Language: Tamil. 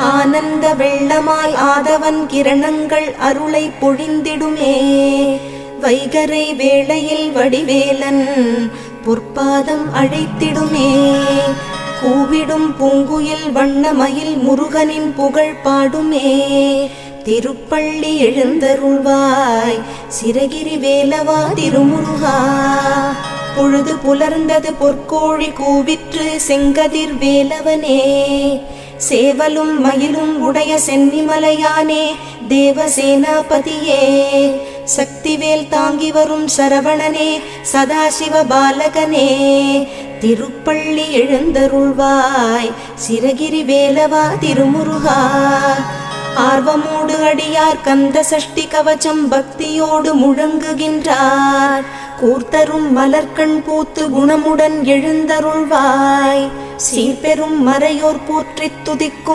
ஆனந்த வெள்ளமாய் ஆதவன் கிரணங்கள் அருளை பொழிந்திடுமே. வைகரை வேளையில் வடிவேலன் பொற்பாதம் அழைத்திடுமே. கூவிடும் பூங்குயில் வண்ணமயில் முருகனின் புகழ் பாடுமே. திருப்பள்ளி எழுந்தருள்வாய் சிரகிரி வேலவா திருமுருகா. பொழுது புலர்ந்தது பொற்கோழி கூவிற்று செங்கதிர் வேலவனே. சேவலும் மயிலும் உடைய சென்னிமலையானே தேவசேனாபதியே. சக்திவேல் தாங்கி வரும் சரவணனே சதாசிவ பாலகனே. திருப்பள்ளி எழுந்தருள்வாய் சிரகிரி வேலவா திருமுருகா. ஆர்வமோடு அடியார் கந்த சஷ்டி கவச்சம் பக்தியோடு முழங்குகின்றார். கூர்த்தரும் மலர்கண் பூத்து குணமுடன் எழுந்தருள்வாய். சீர்பெரும் மறையோர் போற்றித் துதிக்கும்